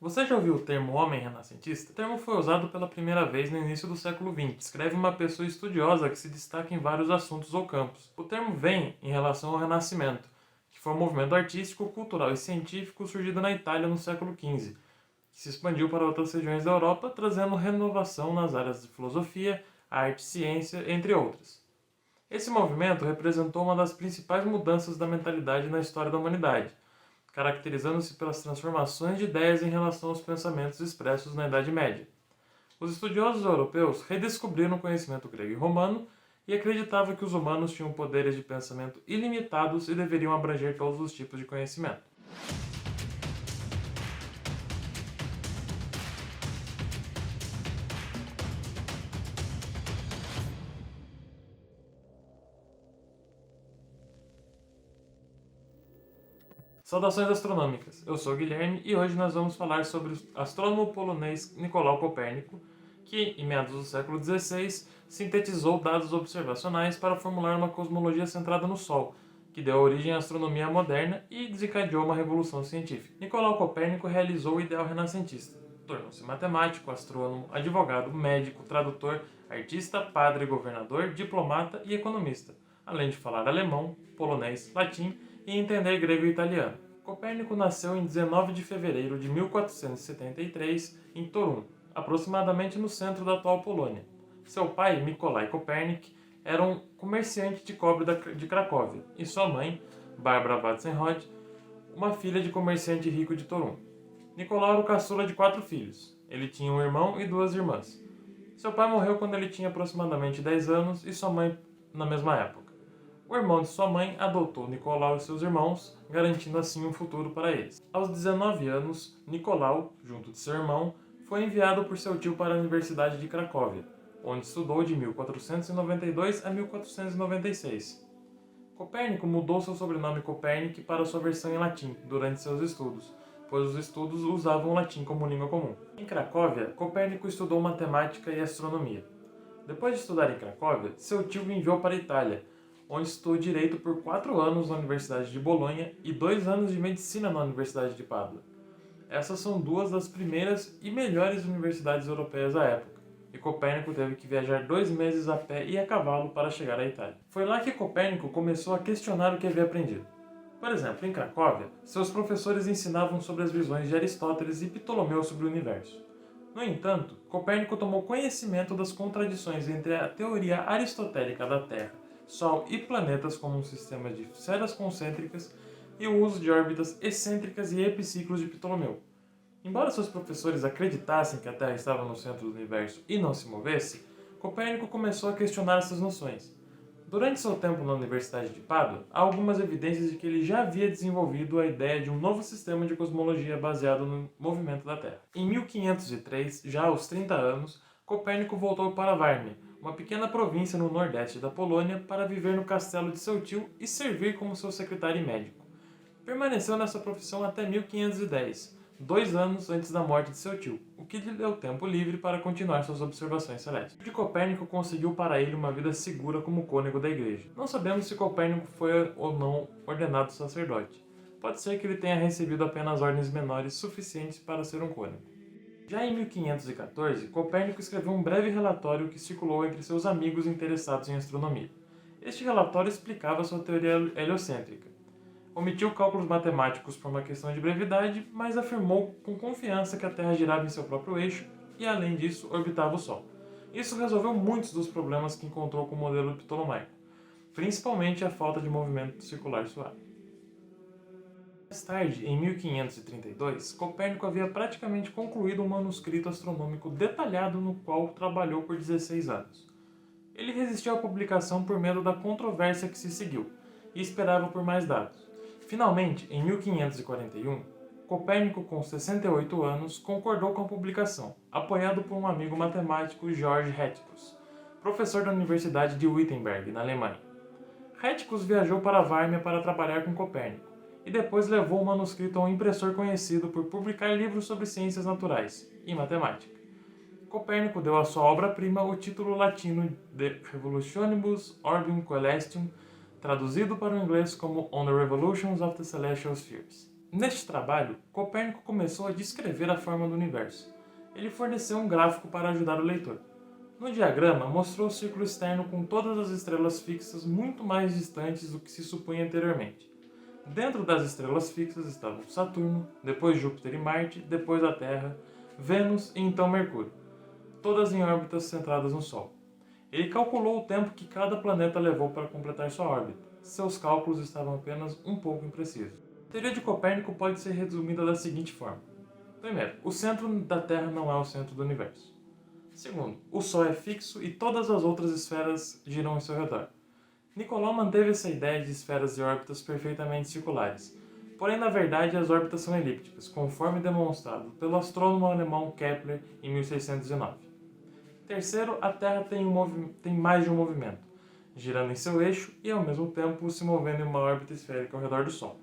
Você já ouviu o termo homem renascentista? O termo foi usado pela primeira vez no início do século XX. Descreve uma pessoa estudiosa que se destaca em vários assuntos ou campos. O termo vem em relação ao Renascimento, que foi um movimento artístico, cultural e científico surgido na Itália no século XV, que se expandiu para outras regiões da Europa, trazendo renovação nas áreas de filosofia, arte, ciência, entre outras. Esse movimento representou uma das principais mudanças da mentalidade na história da humanidade, caracterizando-se pelas transformações de ideias em relação aos pensamentos expressos na Idade Média. Os estudiosos europeus redescobriram o conhecimento grego e romano e acreditavam que os humanos tinham poderes de pensamento ilimitados e deveriam abranger todos os tipos de conhecimento. Saudações astronômicas, eu sou o Guilherme e hoje nós vamos falar sobre o astrônomo polonês Nicolau Copérnico, que, em meados do século XVI, sintetizou dados observacionais para formular uma cosmologia centrada no Sol, que deu origem à astronomia moderna e desencadeou uma revolução científica. Nicolau Copérnico realizou o ideal renascentista. Tornou-se matemático, astrônomo, advogado, médico, tradutor, artista, padre, governador, diplomata e economista, além de falar alemão, polonês, latim e entender grego e italiano. Copérnico nasceu em 19 de fevereiro de 1473 em Torun, aproximadamente no centro da atual Polônia. Seu pai, Mikołaj Kopernik, era um comerciante de cobre de Cracóvia, e sua mãe, Barbara Watzenrod, uma filha de comerciante rico de Torun. Nicolau era o caçula de 4 filhos. Ele tinha um irmão e 2 irmãs. Seu pai morreu quando ele tinha aproximadamente 10 anos e sua mãe na mesma época. O irmão de sua mãe adotou Nicolau e seus irmãos, garantindo assim um futuro para eles. Aos 19 anos, Nicolau, junto de seu irmão, foi enviado por seu tio para a Universidade de Cracóvia, onde estudou de 1492 a 1496. Copérnico mudou seu sobrenome Kopernik para sua versão em latim durante seus estudos, pois os estudos usavam o latim como língua comum. Em Cracóvia, Copérnico estudou matemática e astronomia. Depois de estudar em Cracóvia, seu tio o enviou para a Itália, onde estudou Direito por 4 anos na Universidade de Bolonha e 2 anos de Medicina na Universidade de Pádua. Essas são duas das primeiras e melhores universidades europeias à época, e Copérnico teve que viajar 2 meses a pé e a cavalo para chegar à Itália. Foi lá que Copérnico começou a questionar o que havia aprendido. Por exemplo, em Cracóvia, seus professores ensinavam sobre as visões de Aristóteles e Ptolomeu sobre o universo. No entanto, Copérnico tomou conhecimento das contradições entre a teoria aristotélica da Terra, Sol e planetas como um sistema de esferas concêntricas e o uso de órbitas excêntricas e epiciclos de Ptolomeu. Embora seus professores acreditassem que a Terra estava no centro do universo e não se movesse, Copérnico começou a questionar essas noções. Durante seu tempo na Universidade de Pádua, há algumas evidências de que ele já havia desenvolvido a ideia de um novo sistema de cosmologia baseado no movimento da Terra. Em 1503, já aos 30 anos, Copérnico voltou para Vármia, uma pequena província no nordeste da Polônia, para viver no castelo de seu tio e servir como seu secretário e médico. Permaneceu nessa profissão até 1510, 2 anos antes da morte de seu tio, o que lhe deu tempo livre para continuar suas observações celestes. De Copérnico conseguiu para ele uma vida segura como cônego da igreja. Não sabemos se Copérnico foi ou não ordenado sacerdote. Pode ser que ele tenha recebido apenas ordens menores suficientes para ser um cônego. Já em 1514, Copérnico escreveu um breve relatório que circulou entre seus amigos interessados em astronomia. Este relatório explicava sua teoria heliocêntrica. Omitiu cálculos matemáticos por uma questão de brevidade, mas afirmou com confiança que a Terra girava em seu próprio eixo e, além disso, orbitava o Sol. Isso resolveu muitos dos problemas que encontrou com o modelo ptolomaico, principalmente a falta de movimento circular suave. Mais tarde, em 1532, Copérnico havia praticamente concluído um manuscrito astronômico detalhado no qual trabalhou por 16 anos. Ele resistiu à publicação por medo da controvérsia que se seguiu e esperava por mais dados. Finalmente, em 1541, Copérnico, com 68 anos, concordou com a publicação, apoiado por um amigo matemático, Georg Hethkus, professor da Universidade de Wittenberg, na Alemanha. Hethkus viajou para Vármia para trabalhar com Copérnico, e depois levou o manuscrito a um impressor conhecido por publicar livros sobre ciências naturais e matemática. Copérnico deu à sua obra-prima o título latino de Revolutionibus Orbium Coelestium, traduzido para o inglês como On the Revolutions of the Celestial Spheres. Neste trabalho, Copérnico começou a descrever a forma do universo. Ele forneceu um gráfico para ajudar o leitor. No diagrama, mostrou o círculo externo com todas as estrelas fixas muito mais distantes do que se supunha anteriormente. Dentro das estrelas fixas estavam Saturno, depois Júpiter e Marte, depois a Terra, Vênus e então Mercúrio, todas em órbitas centradas no Sol. Ele calculou o tempo que cada planeta levou para completar sua órbita. Seus cálculos estavam apenas um pouco imprecisos. A teoria de Copérnico pode ser resumida da seguinte forma. Primeiro, o centro da Terra não é o centro do universo. Segundo, o Sol é fixo e todas as outras esferas giram ao seu redor. Nicolau manteve essa ideia de esferas e órbitas perfeitamente circulares, porém na verdade as órbitas são elípticas, conforme demonstrado pelo astrônomo alemão Kepler em 1609. Terceiro, a Terra tem mais de um movimento, girando em seu eixo e ao mesmo tempo se movendo em uma órbita esférica ao redor do Sol.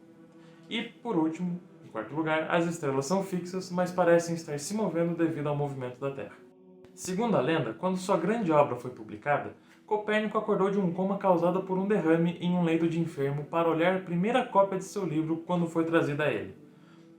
E, por último, em quarto lugar, as estrelas são fixas, mas parecem estar se movendo devido ao movimento da Terra. Segundo a lenda, quando sua grande obra foi publicada, Copérnico acordou de um coma causado por um derrame em um leito de enfermo para olhar a primeira cópia de seu livro quando foi trazida a ele.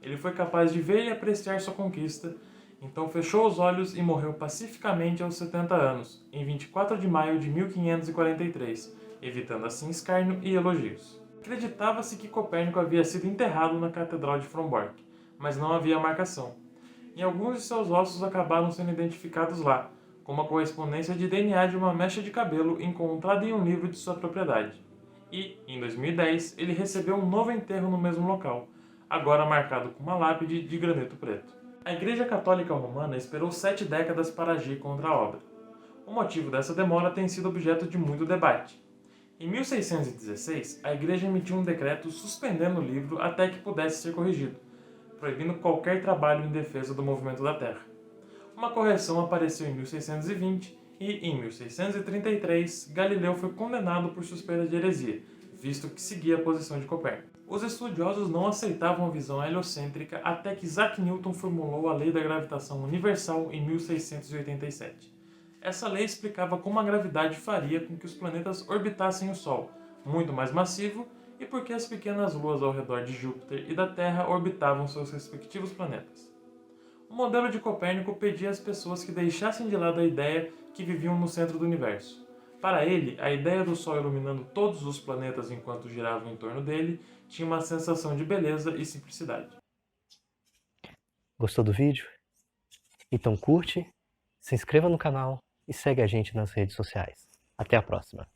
Ele foi capaz de ver e apreciar sua conquista, então fechou os olhos e morreu pacificamente aos 70 anos, em 24 de maio de 1543, evitando assim escárnio e elogios. Acreditava-se que Copérnico havia sido enterrado na Catedral de Frombork, mas não havia marcação. E alguns de seus ossos acabaram sendo identificados lá, como a correspondência de DNA de uma mecha de cabelo encontrada em um livro de sua propriedade. E, em 2010, ele recebeu um novo enterro no mesmo local, agora marcado com uma lápide de granito preto. A Igreja Católica Romana esperou 7 décadas para agir contra a obra. O motivo dessa demora tem sido objeto de muito debate. Em 1616, a Igreja emitiu um decreto suspendendo o livro até que pudesse ser corrigido, proibindo qualquer trabalho em defesa do movimento da Terra. Uma correção apareceu em 1620 e, em 1633, Galileu foi condenado por suspeita de heresia, visto que seguia a posição de Copérnico. Os estudiosos não aceitavam a visão heliocêntrica até que Isaac Newton formulou a Lei da Gravitação Universal em 1687. Essa lei explicava como a gravidade faria com que os planetas orbitassem o Sol, muito mais massivo, e por que as pequenas luas ao redor de Júpiter e da Terra orbitavam seus respectivos planetas. O modelo de Copérnico pedia às pessoas que deixassem de lado a ideia que viviam no centro do universo. Para ele, a ideia do Sol iluminando todos os planetas enquanto giravam em torno dele tinha uma sensação de beleza e simplicidade. Gostou do vídeo? Então curte, se inscreva no canal e segue a gente nas redes sociais. Até a próxima!